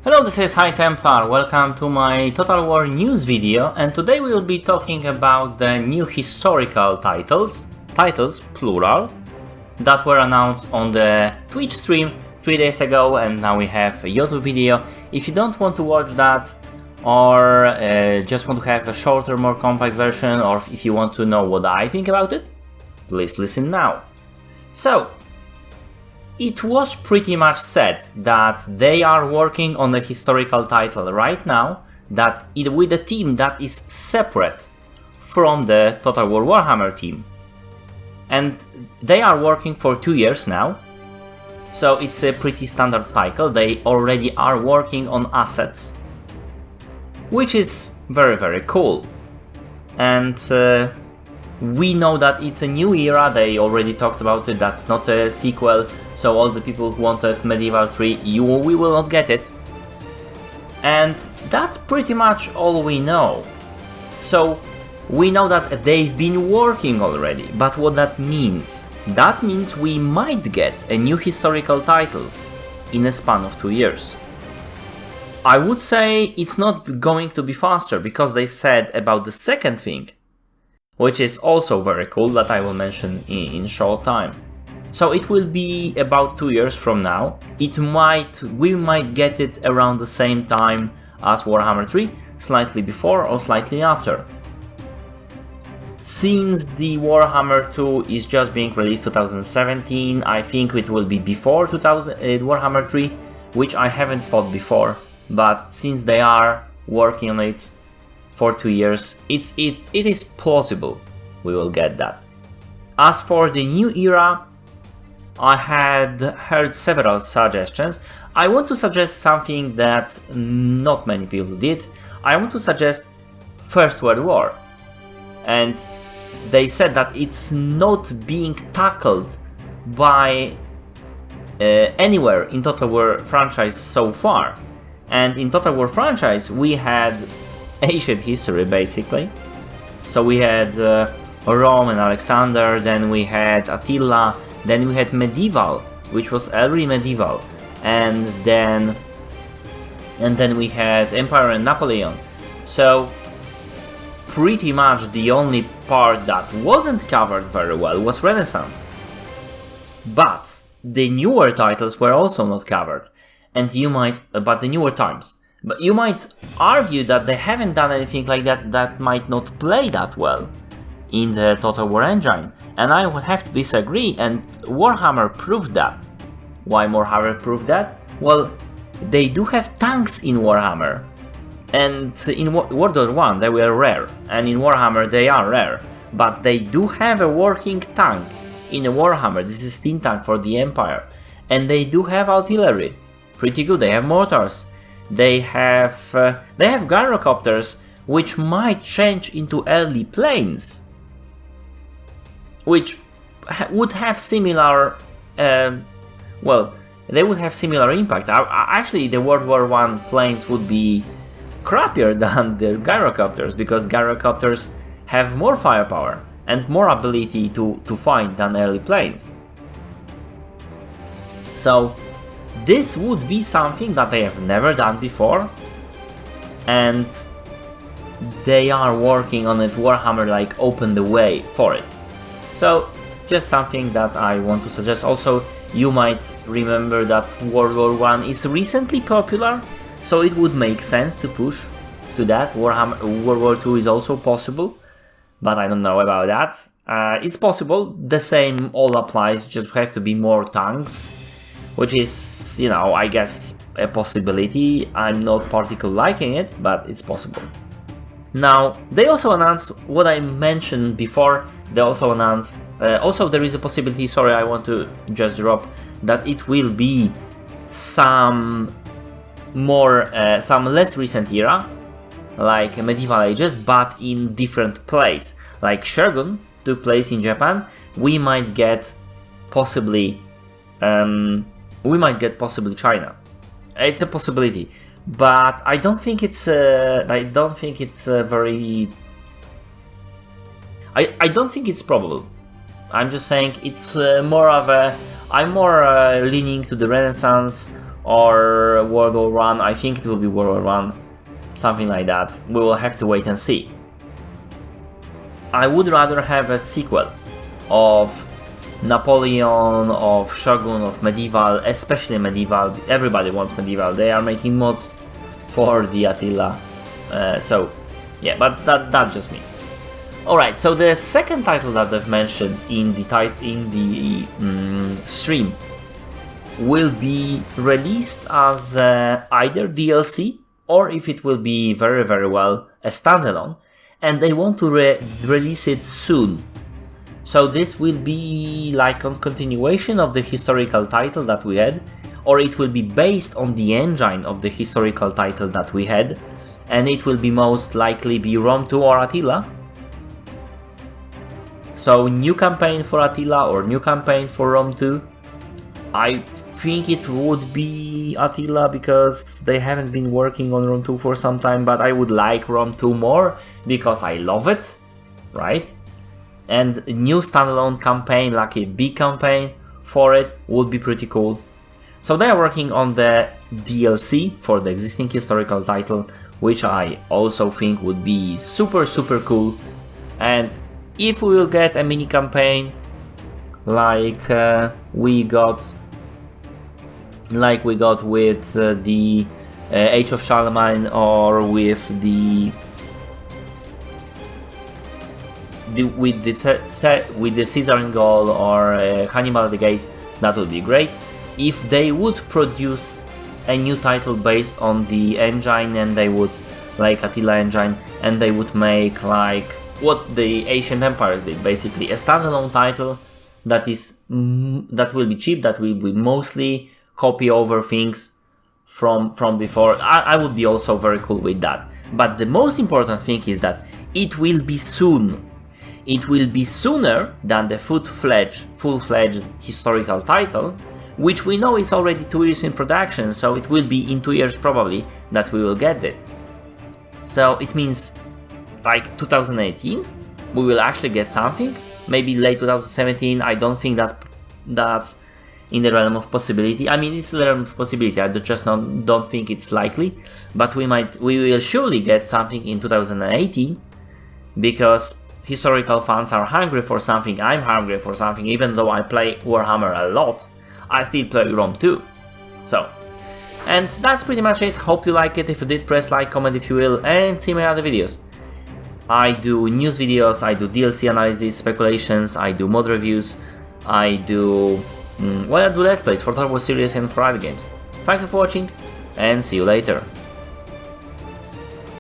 Hello, this is High Templar. Welcome to my Total War news video, and today we will be talking about the new historical titles plural, that were announced on the Twitch stream 3 days ago, and now we have a YouTube video. If you don't want to watch that, or just want to have a shorter, more compact version, or if you want to know what I think about it, please listen now. So, it was pretty much said that they are working on a historical title right now, with a team that is separate from the Total War Warhammer team. And they are working for 2 years now, so it's a pretty standard cycle. They already are working on assets, which is very cool. And we know that it's a new era. They already talked about it. That's not a sequel, so all the people who wanted Medieval 3, we will not get it. And that's pretty much all we know. So we know that they've been working already, but what that means? That means we might get a new historical title in a span of 2 years. I would say it's not going to be faster, because they said about the second thing, which is also very cool, that I will mention in short time. So it will be about 2 years from now. We might get it around the same time as Warhammer 3, slightly before or slightly after. Since the Warhammer 2 is just being released 2017, I think it will be before Warhammer 3, which I haven't thought before, but since they are working on it for 2 years, it is plausible we will get that. As for the new era, I had heard several suggestions. I want to suggest something that not many people did. I want to suggest First World War. And they said that it's not being tackled by anywhere in Total War franchise so far. And in Total War franchise we had ancient history, basically. So we had Rome and Alexander, then we had Attila, then we had medieval, which was early medieval, and then we had Empire and Napoleon. So pretty much the only part that wasn't covered very well was Renaissance. But the newer titles were also not covered, and but the newer times. But you might argue that they haven't done anything like that might not play that well in the Total War engine, and I would have to disagree, and Warhammer proved that. Why Warhammer proved that? Well, they do have tanks in Warhammer, and in World War 1 they were rare, and in Warhammer they are rare, but they do have a working tank in a Warhammer. This is steam tank for the Empire, and they do have artillery, pretty good. They have mortars. They have gyrocopters, which might change into early planes, which would have similar, they would have similar impact. Actually, the World War I planes would be crappier than the gyrocopters, because gyrocopters have more firepower and more ability to fight than early planes. So this would be something that they have never done before, and they are working on it. Warhammer opened the way for it. So just something that I want to suggest. Also, you might remember that World War I is recently popular, so it would make sense to push to that. World War II is also possible, but I don't know about that. It's possible. The same all applies, just have to be more tanks, which is, I guess a possibility. I'm not particularly liking it, but it's possible. Now, they also announced what I mentioned before. They also announced, also there is a possibility, sorry, I want to just drop, that it will be some less recent era, like Medieval Ages, but in different place. Like Shogun took place in Japan. We might get possibly China. It's a possibility, but I don't think it's I don't think it's probable. I'm just saying it's more of a. I'm more leaning to the Renaissance or World War I. I think it will be World War I, something like that. We will have to wait and see. I would rather have a sequel of Napoleon, of Shogun, of Medieval, especially Medieval. Everybody wants Medieval. They are making mods for the Attila. So yeah, but that's just me. Alright, so the second title that I've mentioned in the stream will be released as either DLC, or if it will be very, very well, a standalone, and they want to release it soon. So this will be like a continuation of the historical title that we had, or it will be based on the engine of the historical title that we had, and it will be most likely be Rome 2 or Attila. So new campaign for Attila or new campaign for Rome 2. I think it would be Attila because they haven't been working on Rome 2 for some time, but I would like Rome 2 more because I love it, right? And a new standalone campaign, like a big campaign for it, would be pretty cool. So they are working on the DLC for the existing historical title, which I also think would be super, super cool. And if we will get a mini campaign like we got with the Age of Charlemagne, or with the Caesar in Gaul, or Hannibal at the Gates, that would be great. If they would produce a new title based on the engine, and they would, like Attila engine, and they would make like what the Ancient Empires did, basically a standalone title that will be cheap, that will be mostly copy over things from before. I would be also very cool with that. But the most important thing is that it will be soon. It will be sooner than the full-fledged historical title, which we know is already 2 years in production, so it will be in 2 years probably that we will get it. So it means like 2018 we will actually get something, maybe late 2017. I don't think that's in the realm of possibility. I mean, it's in the realm of possibility, I just don't think it's likely, but we will surely get something in 2018, because historical fans are hungry for something. I'm hungry for something. Even though I play Warhammer a lot, I still play Rome 2. So, and that's pretty much it. Hope you like it. If you did, press like, comment if you will, and see my other videos. I do news videos, I do DLC analysis, speculations, I do mod reviews, I do let's plays for Turbo Series and for other games. Thank you for watching, and see you later.